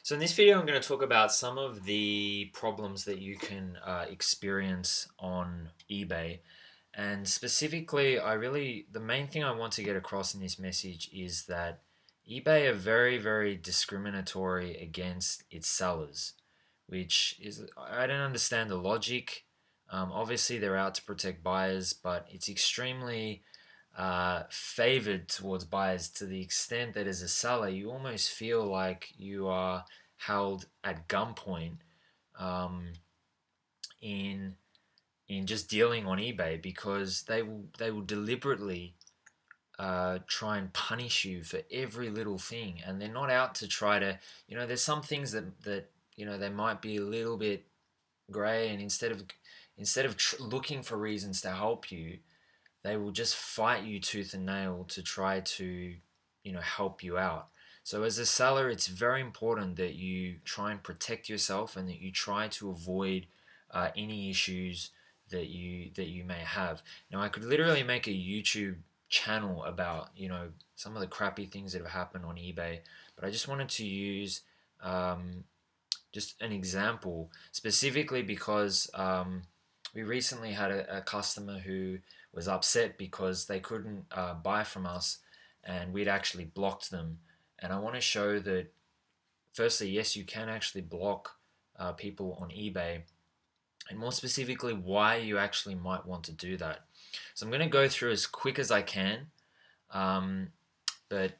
So in this video, I'm going to talk about some of the problems that you can experience on eBay. And specifically, the main thing I want to get across in this message is that eBay are very, very discriminatory against its sellers, which is, I don't understand the logic. Obviously, they're out to protect buyers, but it's extremely favored towards buyers to the extent that as a seller, you almost feel like you are held at gunpoint um, in just dealing on eBay because they will deliberately try and punish you for every little thing, and they're not out to try to there's some things that they might be a little bit gray, and instead of looking for reasons to help you, they will just fight you tooth and nail to try to help you out. So as a seller, it's very important that you try and protect yourself and that you try to avoid any issues that you may have. Now, I could literally make a YouTube channel about some of the crappy things that have happened on eBay, but I just wanted to use just an example specifically because we recently had a customer who was upset because they couldn't buy from us, and we'd actually blocked them. And I want to show that, firstly, yes, you can actually block people on eBay, and more specifically, why you actually might want to do that. So I'm going to go through as quick as I can, but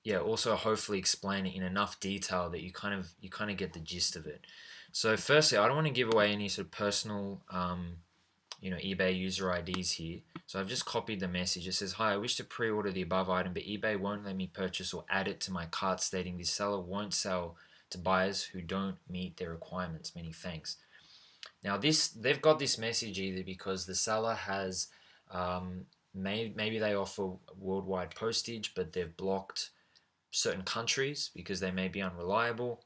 yeah, also hopefully explain it in enough detail that you kind of get the gist of it. So firstly, I don't want to give away any sort of personal eBay user IDs here. So I've just copied the message. It says, "Hi, I wish to pre-order the above item, but eBay won't let me purchase or add it to my cart, stating this seller won't sell to buyers who don't meet their requirements. Many thanks." Now they've got this message either because the seller has maybe they offer worldwide postage, but they've blocked certain countries because they may be unreliable,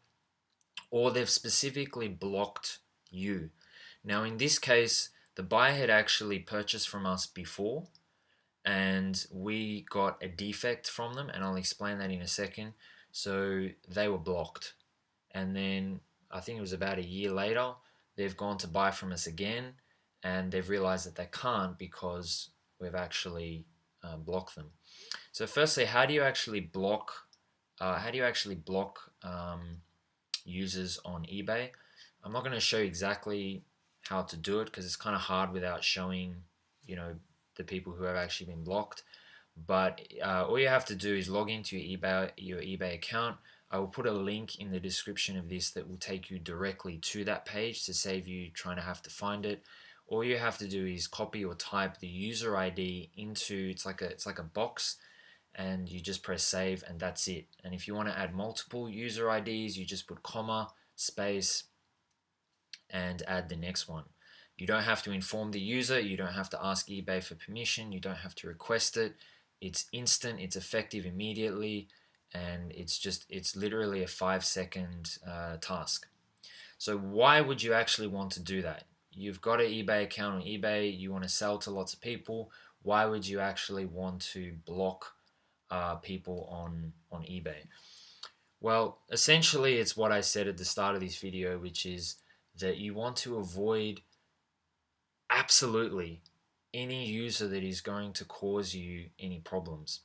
or they've specifically blocked you. Now, in this case, the buyer had actually purchased from us before, and we got a defect from them, and I'll explain that in a second. So they were blocked, and then I think it was about a year later, they've gone to buy from us again, and they've realized that they can't because we've actually blocked them. So firstly, how do you actually block users on eBay? I'm not going to show you exactly how to do it because it's kind of hard without showing, the people who have actually been blocked. But all you have to do is log into your eBay account. I will put a link in the description of this that will take you directly to that page to save you trying to have to find it. All you have to do is copy or type the user ID into it's like a box, and you just press save, and that's it. And if you want to add multiple user IDs, you just put comma, space, and add the next one. You don't have to inform the user, you don't have to ask eBay for permission, you don't have to request it. It's instant, it's effective immediately, and it's literally a 5-second task. So why would you actually want to do that? You've got an eBay account on eBay, you want to sell to lots of people. Why would you actually want to block people on eBay? Well, essentially, it's what I said at the start of this video, which is that you want to avoid absolutely any user that is going to cause you any problems.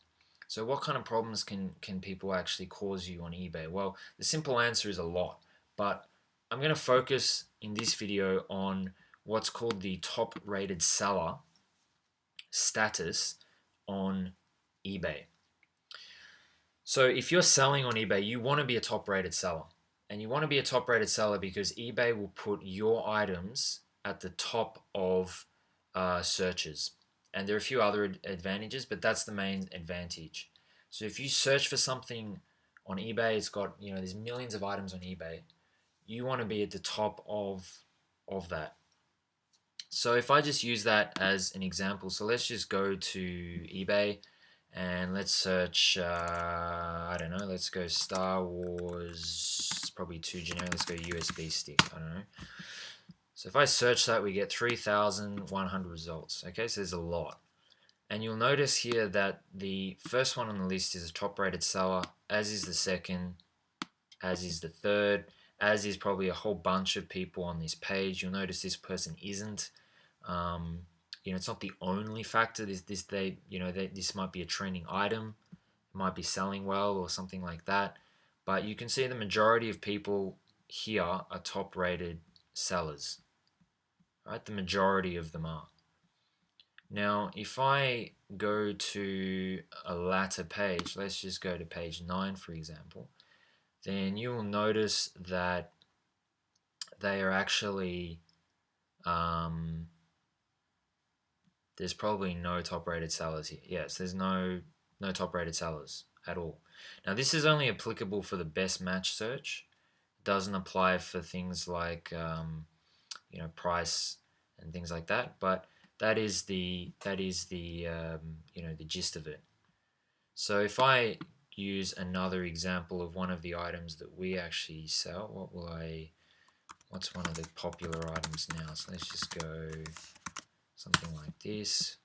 So what kind of problems can people actually cause you on eBay? Well, the simple answer is a lot, but I'm going to focus in this video on what's called the top rated seller status on eBay. So if you're selling on eBay, you want to be a top rated seller. And you want to be a top rated seller because eBay will put your items at the top of searches. And there are a few other advantages, but that's the main advantage. So if you search for something on eBay, it's got, there's millions of items on eBay. You want to be at the top of that. So if I just use that as an example, so let's just go to eBay and let's search, I don't know, let's go Star Wars, it's probably too generic, let's go USB stick, I don't know. So if I search that, we get 3,100 results, okay, so there's a lot. And you'll notice here that the first one on the list is a top rated seller, as is the second, as is the third, as is probably a whole bunch of people on this page. You'll notice this person isn't. Um, it's not the only factor. This might be a trending item, it might be selling well or something like that. But you can see the majority of people here are top-rated sellers, right? The majority of them are. Now, if I go to a latter page, let's just go to page 9, for example, then you will notice that they are actually, there's probably no top-rated sellers here. Yes, there's no top-rated sellers at all. Now, this is only applicable for the best match search. It doesn't apply for things like, price and things like that. But that is the the gist of it. So if I use another example of one of the items that we actually sell, what's one of the popular items now? So let's just go something like this.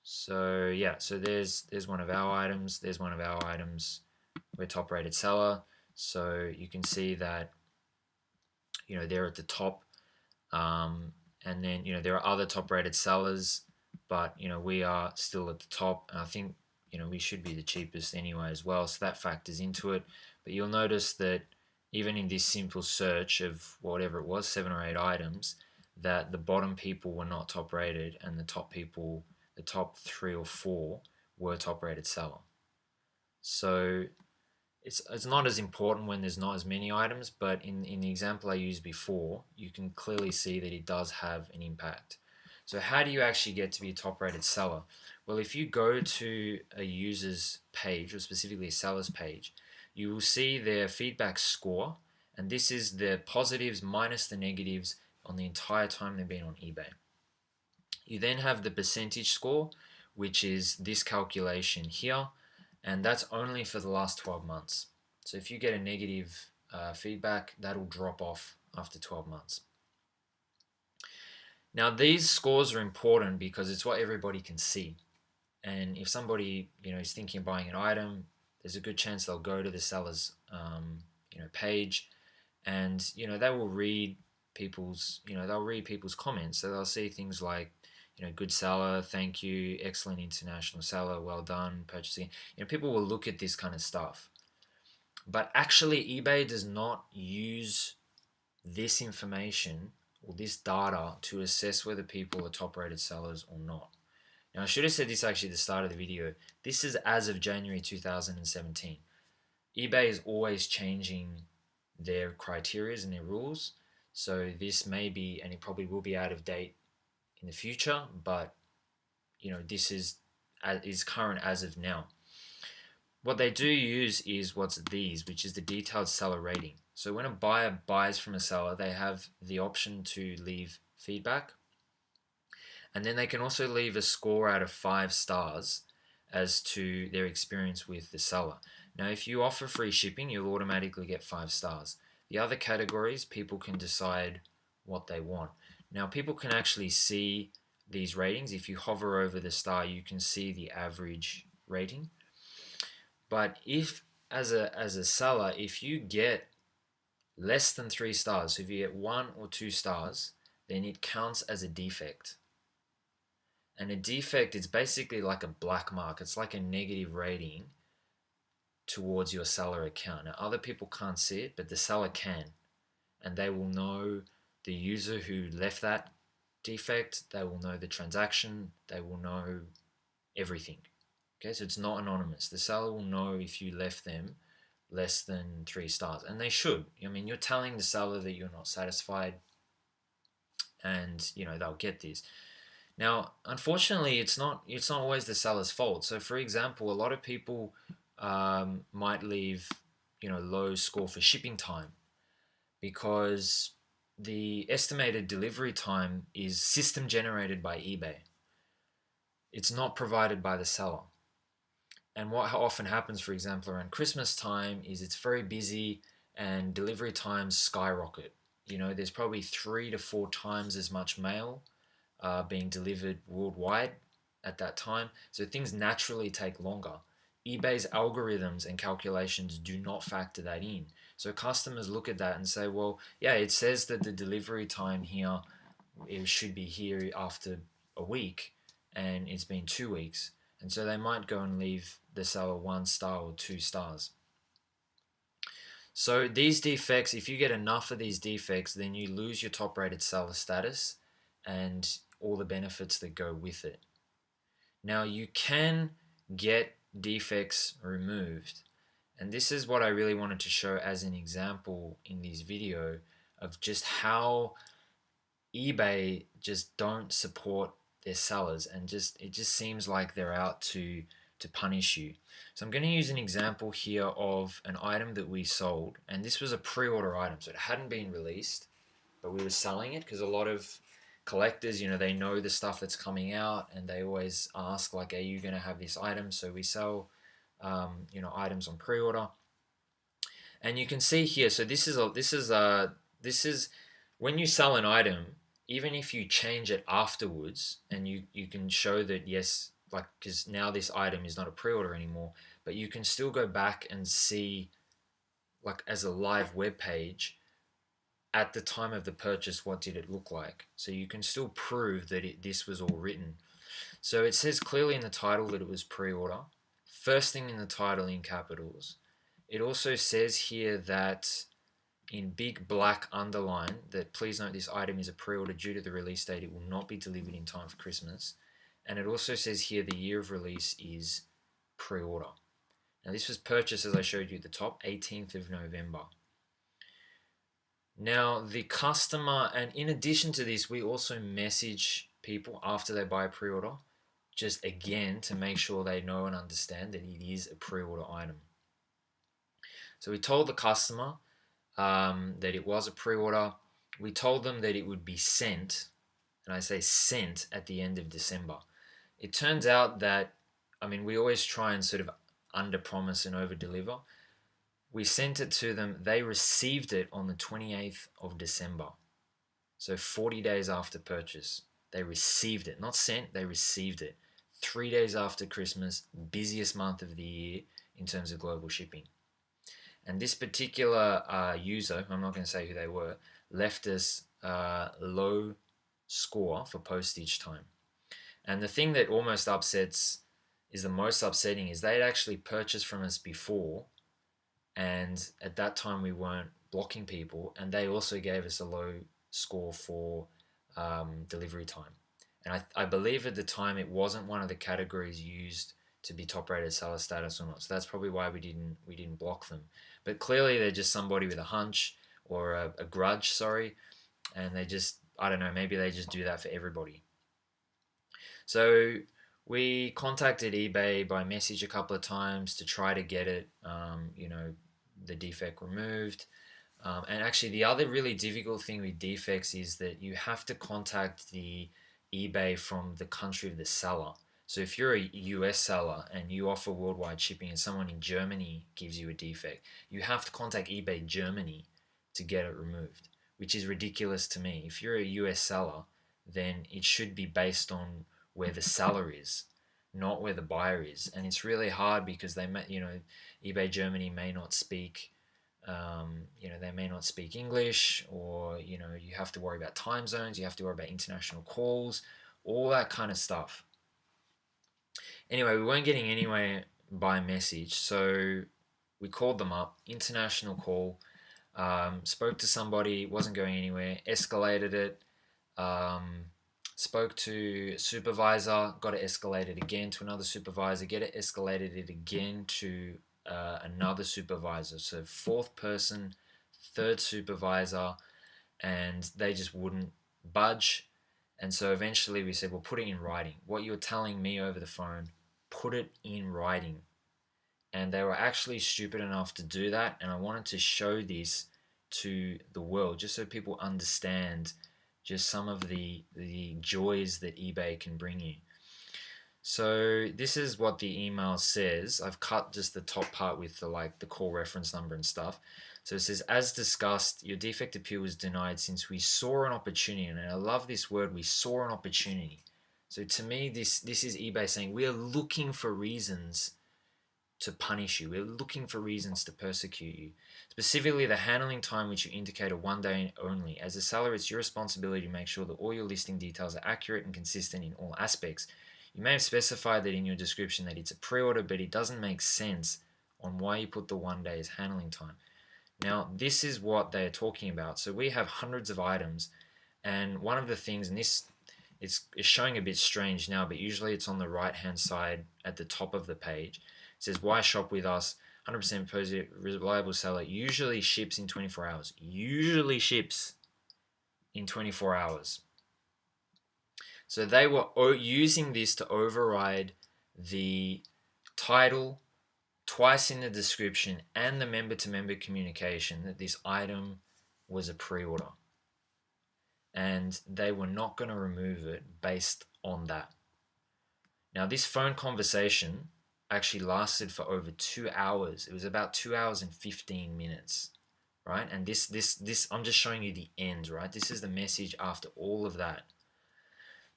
So yeah, so there's one of our items. There's one of our items. We're top rated seller. So you can see that they're at the top. And then there are other top rated sellers, but we are still at the top. And I think we should be the cheapest anyway as well, so that factors into it. But you'll notice that even in this simple search of whatever it was, 7 or 8 items, that the bottom people were not top rated, and the top people, the top 3 or 4, were top rated seller. So it's not as important when there's not as many items, but in the example I used before, you can clearly see that it does have an impact. So how do you actually get to be a top rated seller? Well, if you go to a user's page, or specifically a seller's page, you will see their feedback score, and this is the positives minus the negatives on the entire time they've been on eBay. You then have the percentage score, which is this calculation here, and that's only for the last 12 months. So if you get a negative feedback, that'll drop off after 12 months. Now these scores are important because it's what everybody can see. And if somebody is thinking of buying an item, there's a good chance they'll go to the seller's page, and they will read people's comments. So they'll see things like good seller, thank you, excellent international seller, well done, purchasing. People will look at this kind of stuff. But actually, eBay does not use this information or this data to assess whether people are top-rated sellers or not. Now, I should have said this actually at the start of the video. This is as of January 2017. eBay is always changing their criteria and their rules. So this may be, and it probably will be out of date in the future, but this is current as of now. What they do use is which is the detailed seller rating. So when a buyer buys from a seller, they have the option to leave feedback, and then they can also leave a score out of 5 stars as to their experience with the seller. Now, if you offer free shipping, you'll automatically get 5 stars. The other categories, people can decide what they want. Now, people can actually see these ratings. If you hover over the star, you can see the average rating. But if, as a seller, if you get less than 3 stars, so if you get 1 or 2 stars, then it counts as a defect. And a defect is basically like a black mark. It's like a negative rating towards your seller account. Now, other people can't see it, but the seller can. And they will know the user who left that defect. They will know the transaction. They will know everything. Okay, so it's not anonymous. The seller will know if you left them less than 3 stars. And they should. I mean, you're telling the seller that you're not satisfied, and they'll get this. Now, unfortunately, it's not always the seller's fault. So, for example, a lot of people might leave low score for shipping time because the estimated delivery time is system generated by eBay. It's not provided by the seller. And what often happens, for example, around Christmas time is it's very busy and delivery times skyrocket. There's probably 3 to 4 times as much mail being delivered worldwide at that time. So things naturally take longer. eBay's algorithms and calculations do not factor that in. So customers look at that and say, well, yeah, it says that the delivery time here, it should be here after a week, and it's been 2 weeks. And so they might go and leave the seller 1 star or 2 stars. So these defects, if you get enough of these defects, then you lose your top rated seller status and all the benefits that go with it. Now you can get defects removed, and this is what I really wanted to show as an example in this video of just how eBay just don't support their sellers, and it just seems like they're out to punish you. So I'm going to use an example here of an item that we sold, and this was a pre-order item, so it hadn't been released, but we were selling it because a lot of collectors, they know the stuff that's coming out, and they always ask, like, are you going to have this item? So we sell items on pre-order, and you can see here, so this is when you sell an item, even if you change it afterwards, and you can show that, yes, like, because now this item is not a pre-order anymore, but you can still go back and see, like, as a live web page, at the time of the purchase, what did it look like? So you can still prove that this was all written. So it says clearly in the title that it was pre-order. First thing in the title in capitals. It also says here that in big black underline that please note this item is a pre-order due to the release date. It will not be delivered in time for Christmas. And it also says here the year of release is pre-order. Now this was purchased, as I showed you at the top, 18th of November. Now the customer, and in addition to this, we also message people after they buy a pre-order, just again to make sure they know and understand that it is a pre-order item. So we told the customer that it was a pre-order. We told them that it would be sent, and I say sent, at the end of December. It turns out that, we always try and sort of under-promise and over-deliver. We sent it to them. They received it on the 28th of December. So 40 days after purchase. They received it. Not sent, they received it. 3 days after Christmas, busiest month of the year in terms of global shipping. And this particular user, I'm not going to say who they were, left us low score for postage time. And the thing that almost is the most upsetting is they'd actually purchased from us before, and at that time we weren't blocking people, and they also gave us a low score for delivery time. And I believe at the time it wasn't one of the categories used to be top rated seller status or not. So that's probably why we didn't block them. But clearly they're just somebody with a hunch or a grudge, and they just, I don't know, maybe they just do that for everybody. So we contacted eBay by message a couple of times to try to get it, the defect removed. And actually the other really difficult thing with defects is that you have to contact the eBay from the country of the seller. So if you're a US seller and you offer worldwide shipping and someone in Germany gives you a defect, you have to contact eBay Germany to get it removed, which is ridiculous to me. If you're a US seller, then it should be based on where the seller is, not where the buyer is. And it's really hard because they may, eBay Germany may not speak, they may not speak English, or, you have to worry about time zones, you have to worry about international calls, all that kind of stuff. Anyway, we weren't getting anywhere by message, so we called them up, international call, spoke to somebody, wasn't going anywhere, escalated it, spoke to a supervisor, got it escalated again to another supervisor, get it escalated it again to another supervisor, so fourth person, third supervisor, and they just wouldn't budge. And so eventually we said, well, put it in writing. What you're telling me over the phone, put it in writing. And they were actually stupid enough to do that, and I wanted to show this to the world just so people understand just some of the joys that eBay can bring you. So this is what the email says. I've cut just the top part with the call reference number and stuff. So it says, as discussed, your defect appeal was denied since we saw an opportunity. And I love this word, we saw an opportunity. So to me, this is eBay saying we are looking for reasons to punish you. We're looking for reasons to persecute you. Specifically, the handling time which you indicate a 1 day only. As a seller, it's your responsibility to make sure that all your listing details are accurate and consistent in all aspects. You may have specified that in your description that it's a pre-order, but it doesn't make sense on why you put the 1 day as handling time. Now, this is what they are talking about. So we have hundreds of items, and one of the things, and this it's showing a bit strange now, but usually it's on the right hand side at the top of the page. It says, why shop with us? 100% positive, reliable seller. Usually ships in 24 hours. Usually ships in 24 hours. So they were using this to override the title twice in the description and the member-to-member communication that this item was a pre-order. And they were not going to remove it based on that. Now, this phone conversation actually lasted for over 2 hours. It was about 2 hours and 15 minutes, right? And this I'm just showing you the end, right? This is the message after all of that.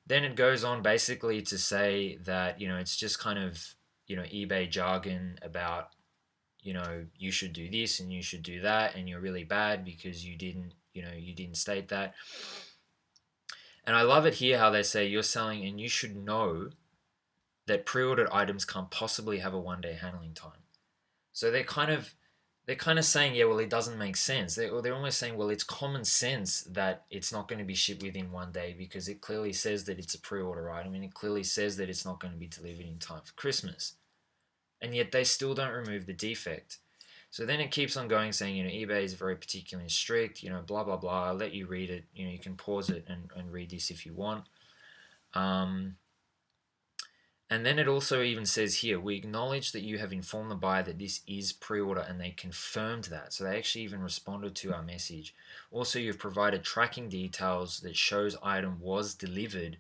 Then it goes on basically to say that, it's just kind of, eBay jargon about, you should do this and you should do that, and you're really bad because you didn't state that. And I love it here how they say you're selling and you should know that pre-ordered items can't possibly have a 1 day handling time. So they're kind of saying, yeah, well, it doesn't make sense. They're almost saying, well, it's common sense that it's not going to be shipped within 1 day because it clearly says that it's a pre-order item and it clearly says that it's not going to be delivered in time for Christmas. And yet they still don't remove the defect. So then it keeps on going saying, eBay is very particular and strict, blah, blah, blah. I'll let you read it. You can pause it and read this if you want. And then it also even says here, we acknowledge that you have informed the buyer that this is pre-order, and they confirmed that. So they actually even responded to our message. Also, you've provided tracking details that shows item was delivered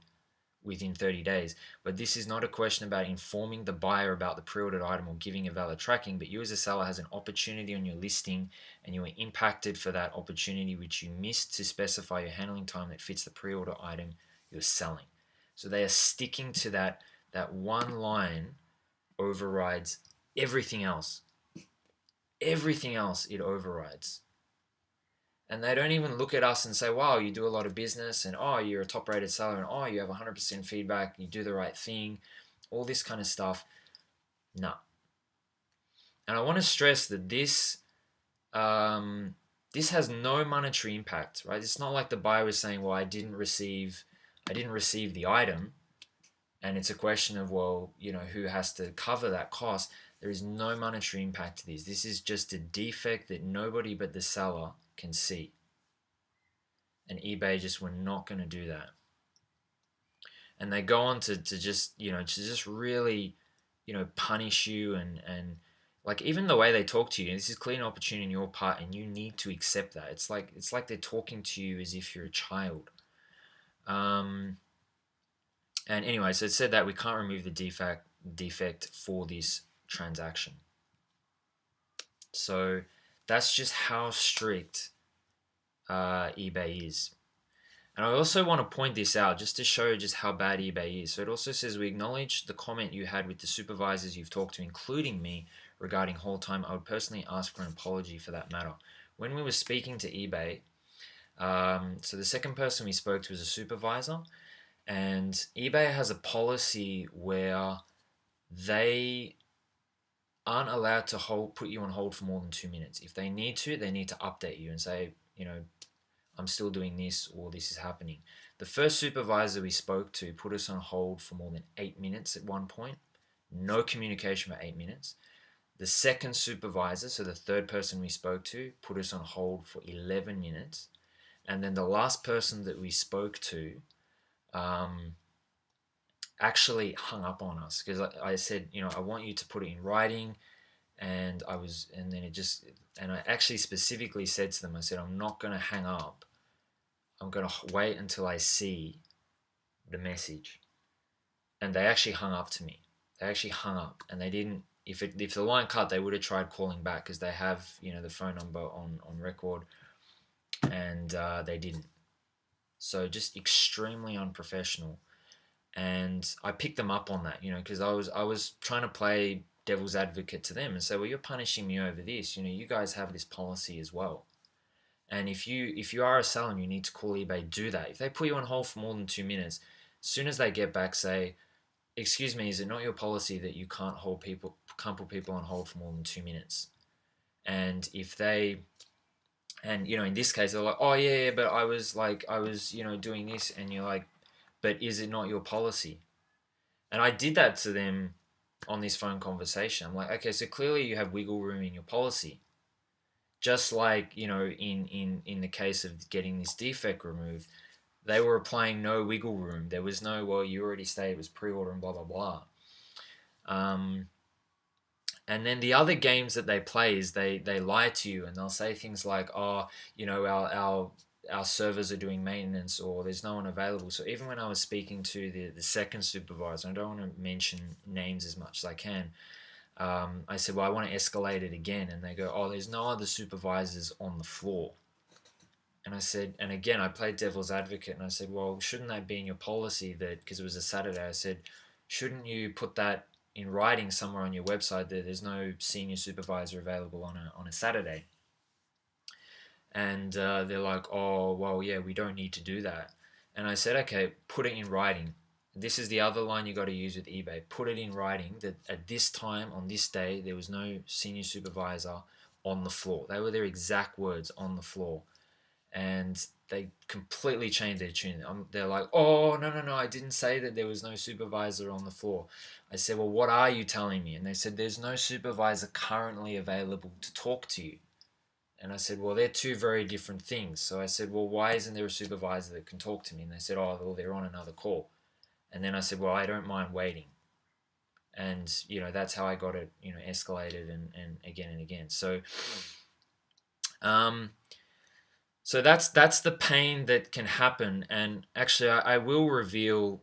within 30 days. But this is not a question about informing the buyer about the pre-ordered item or giving a valid tracking, but you as a seller has an opportunity on your listing and you are impacted for that opportunity which you missed to specify your handling time that fits the pre-order item you're selling. So they are sticking to that one line overrides everything else. Everything else it overrides. And they don't even look at us and say, wow, you do a lot of business, and oh, you're a top rated seller, and oh, you have 100% feedback, you do the right thing, all this kind of stuff. No. And I want to stress that this has no monetary impact, right? It's not like the buyer was saying, well, I didn't receive the item, and it's a question of, well, who has to cover that cost. There is no monetary impact to this. This is just a defect that nobody but the seller can see. And eBay just were not going to do that. And they go on to just, to just really, punish you and like even the way they talk to you, this is clearly an opportunity on your part and you need to accept that. It's like they're talking to you as if you're a child. And anyway, so it said that we can't remove the defect for this transaction. So that's just how strict eBay is. And I also want to point this out just to show just how bad eBay is. So it also says, we acknowledge the comment you had with the supervisors you've talked to, including me, regarding hold time. I would personally ask for an apology for that matter. When we were speaking to eBay, so the second person we spoke to was a supervisor, and eBay has a policy where they aren't allowed to put you on hold for more than 2 minutes. If they need to update you and say, I'm still doing this or this is happening. The first supervisor we spoke to put us on hold for more than 8 minutes at one point. No communication for 8 minutes. The second supervisor, so the third person we spoke to, put us on hold for 11 minutes. And then the last person that we spoke to actually hung up on us because I said, I want you to put it in writing. And I actually specifically said to them, I said, I'm not going to hang up. I'm going to wait until I see the message. And they actually hung up to me. They actually hung up, and they didn't. If the line cut, they would have tried calling back because they have the phone number on record, and they didn't. So just extremely unprofessional. And I picked them up on that, because I was trying to play devil's advocate to them and say, well, you're punishing me over this. You guys have this policy as well. And if you are a seller and you need to call eBay, do that. If they put you on hold for more than 2 minutes, as soon as they get back, say, excuse me, is it not your policy that you can't put people on hold for more than 2 minutes? And if they, and in this case, they're like, oh yeah, but I was doing this, and you're like, but is it not your policy? And I did that to them on this phone conversation. I'm like, okay, so clearly you have wiggle room in your policy. Just like, in the case of getting this defect removed, they were applying no wiggle room. There was no, well, you already stated it was pre-order and blah, blah, blah. And then the other games that they play is they lie to you, and they'll say things like, oh, our servers are doing maintenance, or there's no one available. So even when I was speaking to the second supervisor, I don't want to mention names as much as I can, I said, well, I want to escalate it again. And they go, oh, there's no other supervisors on the floor. And I said, and again, I played devil's advocate, and I said, well, shouldn't that be in your policy that, because it was a Saturday, I said, shouldn't you put that in writing somewhere on your website that there's no senior supervisor available on a Saturday? And they're like, oh, well, yeah, we don't need to do that. And I said, okay, put it in writing. This is the other line you got to use with eBay. Put it in writing that at this time, on this day, there was no senior supervisor on the floor. They were their exact words, on the floor. And they completely changed their tune. They're like, oh, no, no, no, I didn't say that there was no supervisor on the floor. I said, well, what are you telling me? And they said, there's no supervisor currently available to talk to you. And I said, well, they're two very different things. So I said, well, why isn't there a supervisor that can talk to me? And they said, oh, well, they're on another call. And then I said, well, I don't mind waiting. And, that's how I got it, escalated and again and again. So, so that's the pain that can happen. And actually, I will reveal